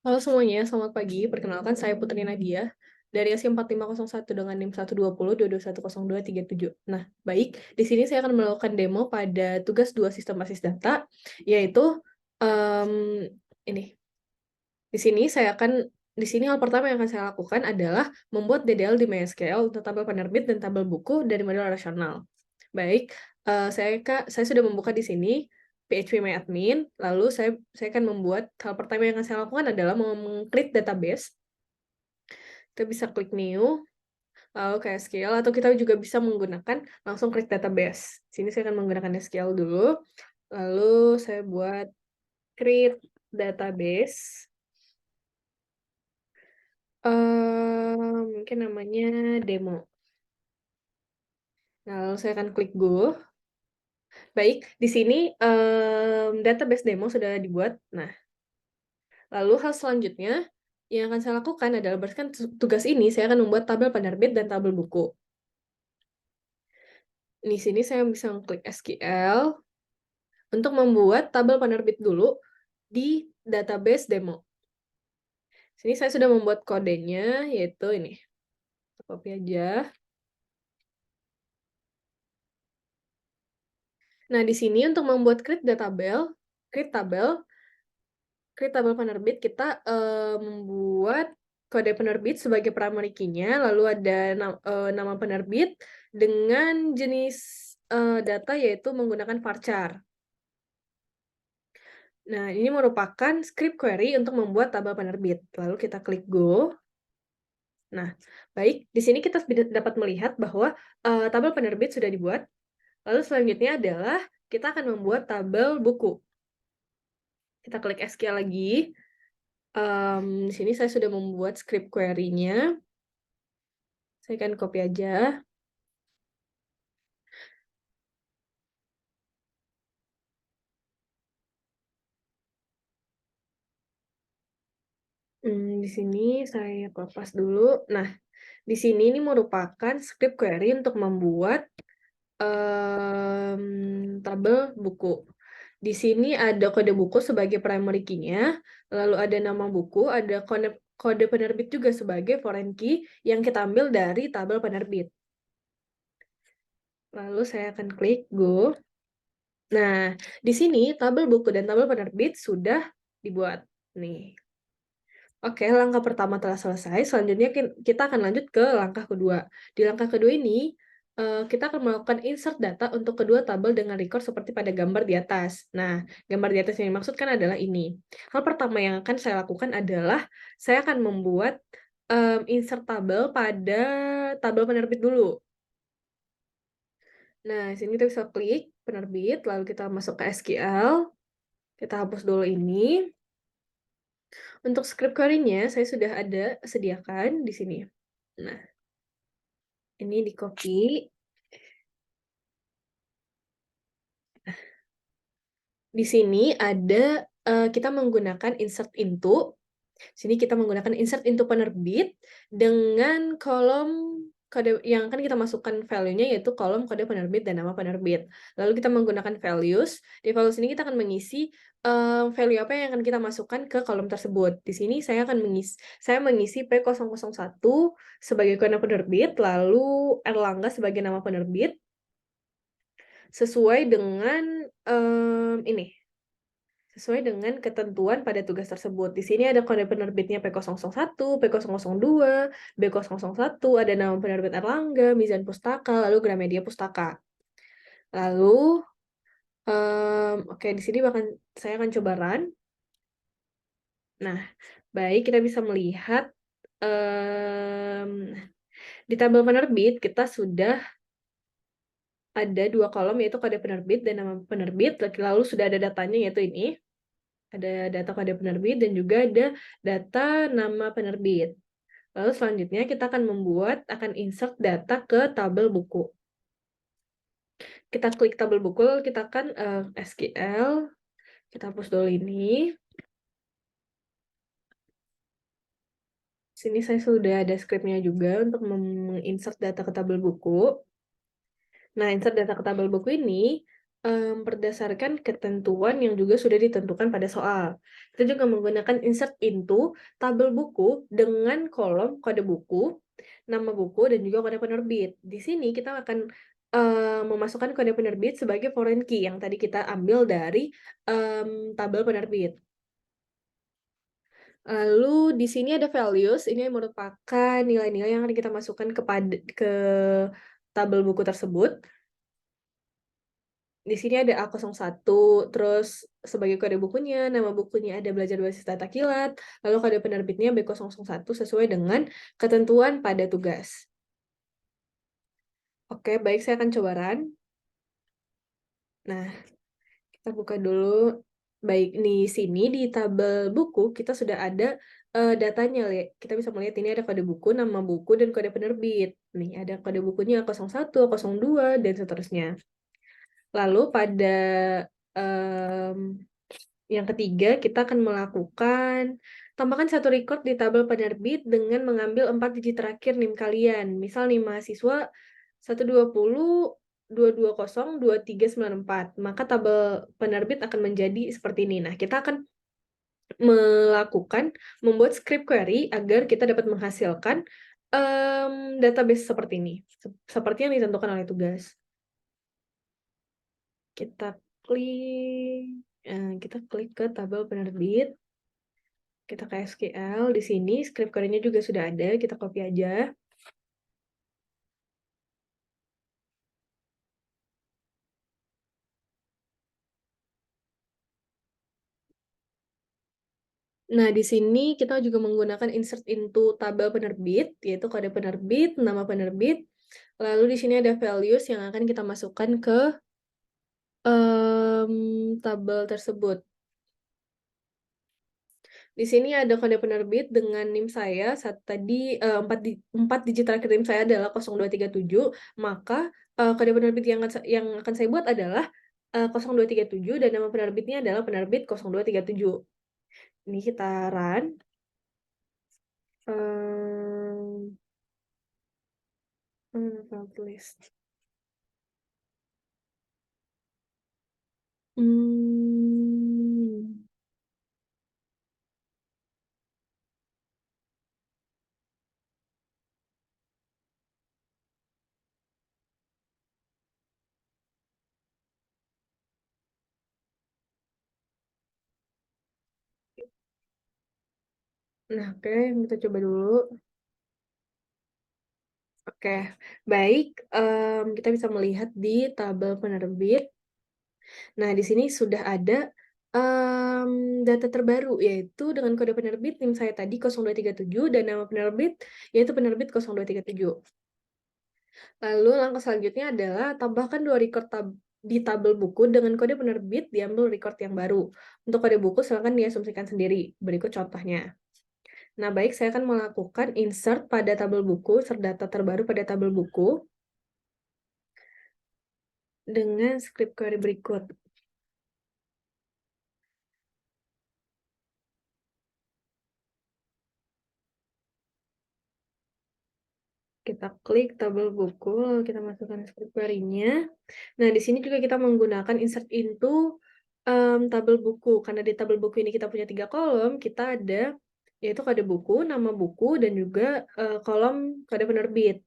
Halo semuanya, selamat pagi. Perkenalkan saya Putri Nadia dari SI4501 dengan NIM 120 22210237. Nah, baik. Di sini saya akan melakukan demo pada tugas 2 sistem basis data, yaitu em, ini. Di sini hal pertama yang akan saya lakukan adalah membuat DDL di MySQL untuk tabel penerbit dan tabel buku dari model relasional. Baik, saya sudah membuka di sini PHP lalu saya akan membuat hal pertama yang akan saya lakukan adalah mengklik database. Kita bisa klik new, lalu ke SQL, atau kita juga bisa menggunakan langsung klik database. Sini saya akan menggunakan SQL dulu, lalu saya buat create database. Mungkin namanya demo. Nah, lalu saya akan klik go. Baik, di sini database demo sudah dibuat. Nah, lalu hal selanjutnya yang akan saya lakukan adalah berdasarkan tugas ini, saya akan membuat tabel penerbit dan tabel buku. Di sini saya bisa klik SQL untuk membuat tabel penerbit dulu di database demo. Sini saya sudah membuat kodenya, yaitu ini. Copy aja. Nah, di sini untuk membuat create tabel penerbit, kita membuat kode penerbit sebagai primary key-nya, lalu ada nama penerbit dengan jenis data yaitu menggunakan varchar. Nah, ini merupakan script query untuk membuat tabel penerbit. Lalu kita klik go. Nah, baik, di sini kita dapat melihat bahwa tabel penerbit sudah dibuat. Lalu selanjutnya adalah kita akan membuat tabel buku. Kita klik SQL lagi. Di sini saya sudah membuat script query-nya. Saya akan copy aja. Di sini saya kopas dulu. Nah, di sini ini merupakan script query untuk membuat tabel buku. Di sini ada kode buku sebagai primary key-nya, lalu ada nama buku, ada kode penerbit juga sebagai foreign key yang kita ambil dari tabel penerbit. Lalu saya akan klik go. Nah, di sini tabel buku dan tabel penerbit sudah dibuat. Nih. Oke, langkah pertama telah selesai. Selanjutnya kita akan lanjut ke langkah kedua. Di langkah kedua ini, kita akan melakukan insert data untuk kedua tabel dengan record seperti pada gambar di atas. Nah, gambar di atas yang dimaksudkan adalah ini. Hal pertama yang akan saya lakukan adalah saya akan membuat insert tabel pada tabel penerbit dulu. Nah, di sini kita bisa klik penerbit, lalu kita masuk ke SQL. Kita hapus dulu ini. Untuk script query-nya saya sudah ada sediakan di sini. Nah, ini di-copy. Di sini ada kita menggunakan insert into. Sini kita menggunakan insert into penerbit dengan kolom kode yang akan kita masukkan value-nya yaitu kolom kode penerbit dan nama penerbit. Lalu kita menggunakan values. Di values ini kita akan mengisi value apa yang akan kita masukkan ke kolom tersebut. Di sini saya mengisi P001 sebagai kode penerbit, lalu Erlangga sebagai nama penerbit sesuai dengan ini. Sesuai dengan ketentuan pada tugas tersebut. Di sini ada kode penerbitnya P001, P002, B001, ada nama penerbit Erlangga, Mizan Pustaka, lalu Gramedia Pustaka. Lalu, oke, di sini saya akan coba run. Nah, baik, kita bisa melihat di tabel penerbit kita sudah ada 2 kolom yaitu kode penerbit dan nama penerbit, lalu sudah ada datanya yaitu ini. Ada data kode penerbit dan juga ada data nama penerbit. Lalu selanjutnya kita akan insert data ke tabel buku. Kita klik tabel buku, lalu kita akan SQL. Kita hapus dulu ini. Sini saya sudah ada script-nya juga untuk menginsert data ke tabel buku. Nah, insert data ke tabel buku ini berdasarkan ketentuan yang juga sudah ditentukan pada soal. Kita juga menggunakan insert into tabel buku dengan kolom kode buku, nama buku, dan juga kode penerbit. Di sini kita akan memasukkan kode penerbit sebagai foreign key yang tadi kita ambil dari tabel penerbit. Lalu di sini ada values, ini merupakan nilai-nilai yang akan kita masukkan ke tabel buku tersebut. Di sini ada A01, terus sebagai kode bukunya, nama bukunya ada belajar berbasis tata kilat, lalu kode penerbitnya B001 sesuai dengan ketentuan pada tugas. Oke, baik, saya akan coba run. Nah, kita buka dulu. Baik, di sini di tabel buku kita sudah ada datanya. Kita bisa melihat ini ada kode buku, nama buku, dan kode penerbit. Nih, ada kode bukunya A01, A02, dan seterusnya. Lalu pada yang ketiga, kita akan melakukan tambahkan satu record di tabel penerbit dengan mengambil 4 digit terakhir NIM kalian. Misal nih mahasiswa 120 220 2394. Maka tabel penerbit akan menjadi seperti ini. Nah, kita akan membuat script query agar kita dapat menghasilkan database seperti ini. Seperti yang ditentukan oleh tugas. Kita klik ke tabel penerbit. Kita ke SQL, di sini script query-nya juga sudah ada, kita copy aja. Nah, di sini kita juga menggunakan insert into tabel penerbit, yaitu kode penerbit, nama penerbit, lalu di sini ada values yang akan kita masukkan ke tabel tersebut. Di sini ada kode penerbit dengan NIM saya saat tadi 4 digit terakhir NIM saya adalah 0237, maka kode penerbit yang akan saya buat adalah 0237 dan nama penerbitnya adalah penerbit 0237. Ini kita run. List. Nah, oke, kita coba dulu. Oke, baik. Kita bisa melihat di tabel penerbit. Nah, di sini sudah ada data terbaru, yaitu dengan kode penerbit NIM saya tadi 0237 dan nama penerbit yaitu penerbit 0237. Lalu langkah selanjutnya adalah tambahkan 2 record di tabel buku dengan kode penerbit diambil record yang baru. Untuk kode buku silakan diasumsikan sendiri. Berikut contohnya. Nah, baik, saya akan melakukan insert pada tabel buku, insert data terbaru pada tabel buku dengan script query berikut. Kita klik tabel buku, lalu kita masukkan script query-nya. Nah, di sini juga kita menggunakan insert into tabel buku. Karena di tabel buku ini kita punya 3 kolom, kita ada yaitu kode buku, nama buku, dan juga kolom kode penerbit.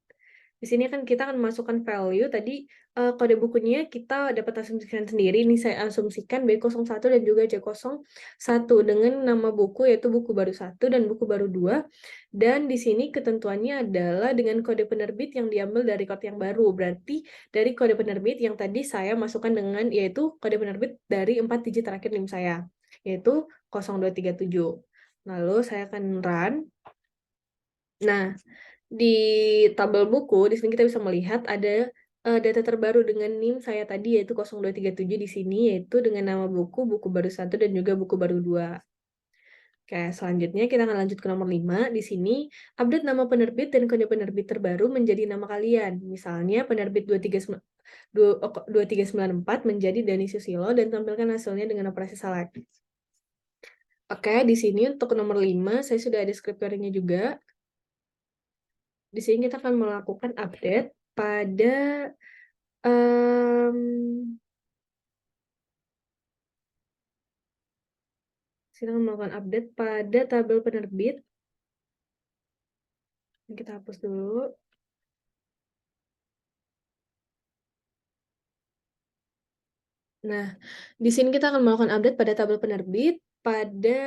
Di sini kan kita akan masukkan value, tadi kode bukunya kita dapat asumsikan sendiri, ini saya asumsikan B01 dan juga J01 dengan nama buku yaitu buku baru 1 dan buku baru 2, dan di sini ketentuannya adalah dengan kode penerbit yang diambil dari record yang baru, berarti dari kode penerbit yang tadi saya masukkan dengan yaitu kode penerbit dari 4 digit terakhir NIM saya, yaitu 0237. Lalu saya akan run. Nah, di tabel buku, di sini kita bisa melihat ada data terbaru dengan NIM saya tadi yaitu 0237 di sini, yaitu dengan nama buku, buku baru 1, dan juga buku baru 2. Oke, selanjutnya kita akan lanjut ke nomor 5. Di sini, update nama penerbit dan kode penerbit terbaru menjadi nama kalian. Misalnya, penerbit 2394 menjadi Dani Susilo dan tampilkan hasilnya dengan operasi select. Oke, di sini untuk nomor 5, saya sudah ada script query-nya juga. Di sini kita akan melakukan update pada Kita akan melakukan update pada tabel penerbit. Kita hapus dulu. Nah, di sini kita akan melakukan update pada tabel penerbit.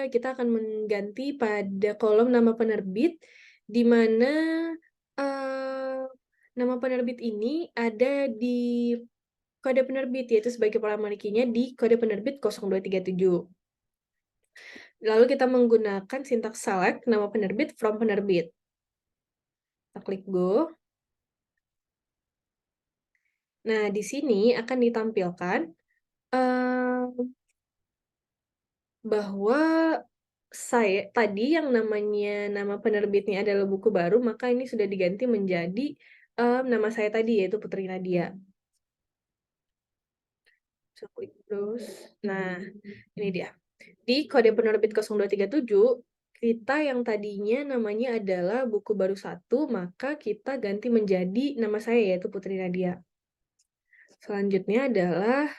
Kita akan mengganti pada kolom nama penerbit, di mana nama penerbit ini ada di kode penerbit, yaitu sebagai milikinya di kode penerbit 0237. Lalu kita menggunakan sintaks select nama penerbit from penerbit. Kita klik go. Nah, di sini akan ditampilkan bahwa tadi yang namanya nama penerbitnya adalah buku baru, maka ini sudah diganti menjadi nama saya tadi, yaitu Putri Nadia. So, klik terus. Nah, ini dia. Di kode penerbit 0237, kita yang tadinya namanya adalah buku baru 1, maka kita ganti menjadi nama saya, yaitu Putri Nadia. Selanjutnya adalah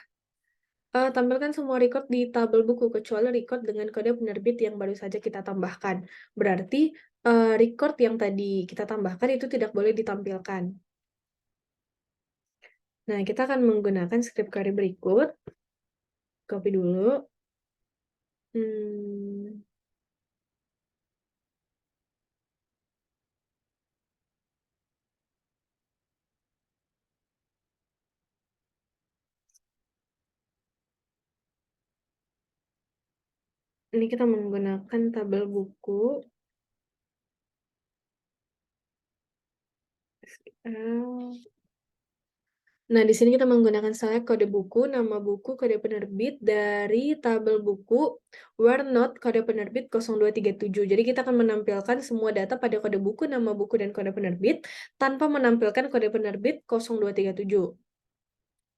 tampilkan semua record di tabel buku, kecuali record dengan kode penerbit yang baru saja kita tambahkan. Berarti record yang tadi kita tambahkan itu tidak boleh ditampilkan. Nah, kita akan menggunakan script query berikut. Copy dulu. Ini kita menggunakan tabel buku. Nah, di sini kita menggunakan select kode buku, nama buku, kode penerbit dari tabel buku where not kode penerbit 0237. Jadi kita akan menampilkan semua data pada kode buku, nama buku, dan kode penerbit tanpa menampilkan kode penerbit 0237.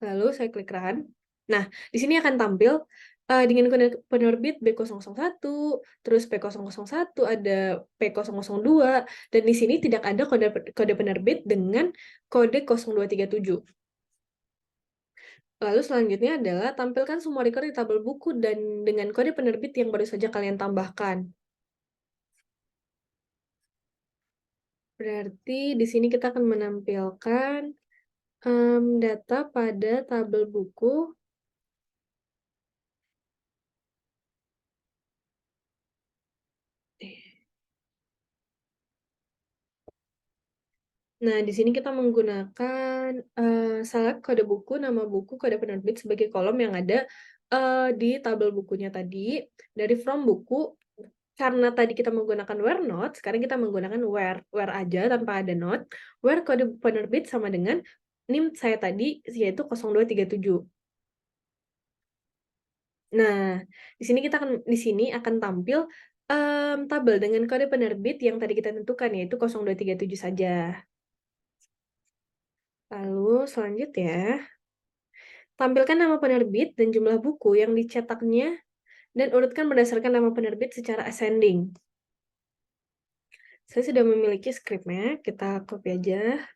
Lalu saya klik run. Nah, di sini akan tampil dengan kode penerbit B001, terus P001, ada P002, dan di sini tidak ada kode penerbit dengan kode 0237. Lalu selanjutnya adalah tampilkan semua record di tabel buku dan dengan kode penerbit yang baru saja kalian tambahkan. Berarti di sini kita akan menampilkan data pada tabel buku. Nah, di sini kita menggunakan select kode buku, nama buku, kode penerbit sebagai kolom yang ada di tabel bukunya tadi. Dari from buku, karena tadi kita menggunakan where not, sekarang kita menggunakan where aja tanpa ada not. Where kode penerbit sama dengan NIM saya tadi, yaitu 0237. Nah, di sini akan tampil tabel dengan kode penerbit yang tadi kita tentukan, yaitu 0237 saja. Lalu selanjutnya, tampilkan nama penerbit dan jumlah buku yang dicetaknya dan urutkan berdasarkan nama penerbit secara ascending. Saya sudah memiliki scriptnya, kita copy aja.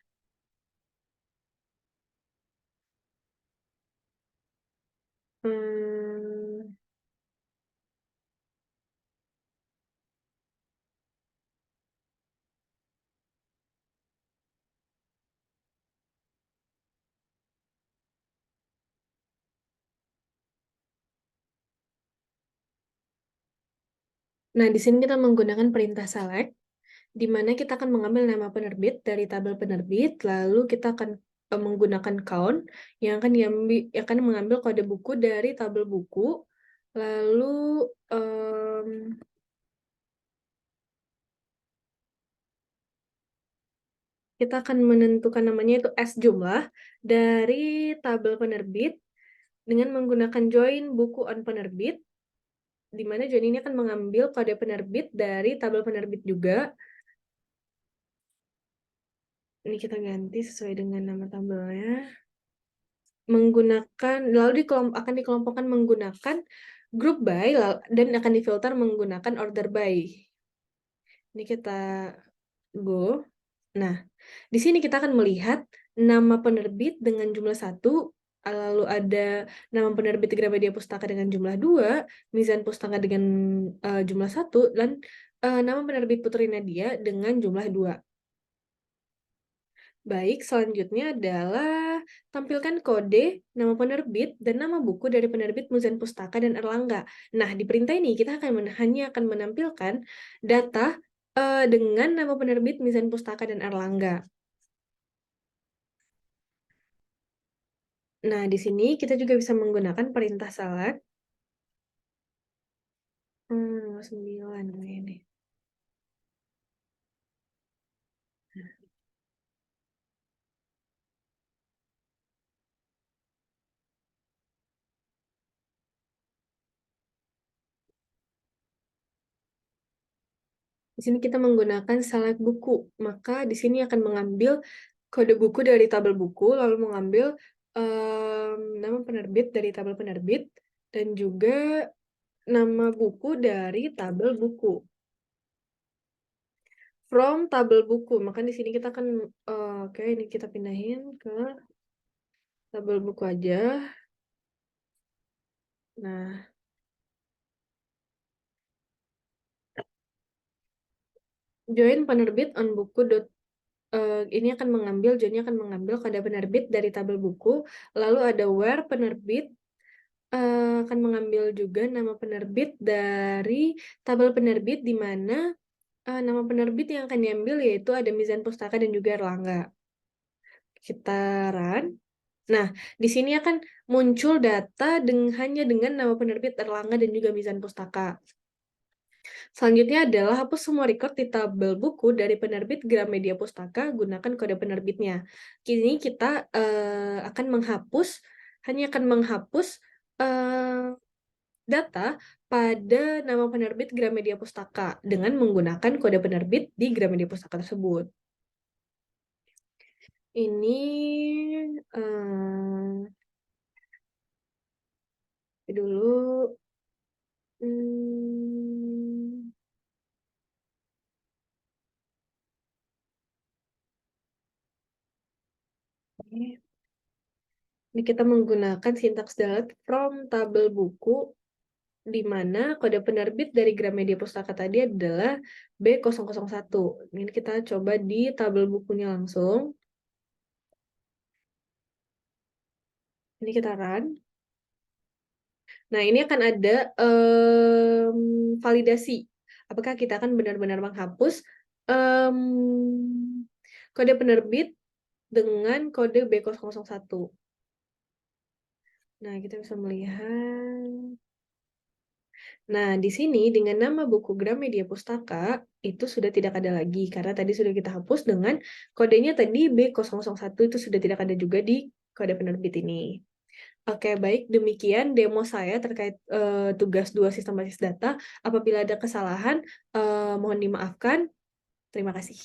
Nah, di sini kita menggunakan perintah select, di mana kita akan mengambil nama penerbit dari tabel penerbit, lalu kita akan menggunakan count yang akan mengambil kode buku dari tabel buku, lalu kita akan menentukan namanya itu as jumlah dari tabel penerbit dengan menggunakan join buku on penerbit, di mana join ini akan mengambil kode penerbit dari tabel penerbit juga. Ini kita ganti sesuai dengan nama tabelnya. Lalu akan dikelompokkan menggunakan group by dan akan difilter menggunakan order by. Ini kita go. Nah, di sini kita akan melihat nama penerbit dengan jumlah 1 lalu ada nama penerbit Gramedia Pustaka dengan jumlah 2, Mizan Pustaka dengan jumlah 1, dan nama penerbit Putri Nadia dengan jumlah 2. Baik, selanjutnya adalah tampilkan kode, nama penerbit, dan nama buku dari penerbit Muzan Pustaka dan Erlangga. Nah, di perintah ini kita hanya akan menampilkan data dengan nama penerbit Mizan Pustaka dan Erlangga. Nah, di sini kita juga bisa menggunakan perintah select. 9 ini. Di sini kita menggunakan select buku, maka di sini akan mengambil kode buku dari tabel buku, lalu mengambil nama penerbit dari tabel penerbit, dan juga nama buku dari tabel buku. From tabel buku, maka di sini kita akan, oke, ini kita pindahin ke tabel buku aja. Nah, join penerbit on buku. Ini akan mengambil, joinnya akan mengambil kode penerbit dari tabel buku, lalu ada where penerbit akan mengambil juga nama penerbit dari tabel penerbit, di mana nama penerbit yang akan diambil yaitu ada Mizan Pustaka dan juga Erlangga. Kita run. Nah, di sini akan muncul data hanya dengan nama penerbit Erlangga dan juga Mizan Pustaka. Selanjutnya adalah hapus semua record di tabel buku dari penerbit Gramedia Pustaka, gunakan kode penerbitnya. Kini kita hanya akan menghapus data pada nama penerbit Gramedia Pustaka dengan menggunakan kode penerbit di Gramedia Pustaka tersebut. Ini dulu. Ini kita menggunakan sintaks delete from tabel buku, di mana kode penerbit dari Gramedia Pustaka tadi adalah B001. Ini kita coba di tabel bukunya langsung. Ini kita run. Nah, ini akan ada validasi. Apakah kita akan benar-benar menghapus kode penerbit dengan kode B001. Nah, kita bisa melihat. Nah, di sini dengan nama buku Gramedia Pustaka itu sudah tidak ada lagi karena tadi sudah kita hapus dengan kodenya tadi B001, itu sudah tidak ada juga di kode penerbit ini. Oke, baik, demikian demo saya terkait tugas 2 sistem basis data. Apabila ada kesalahan, mohon dimaafkan. Terima kasih.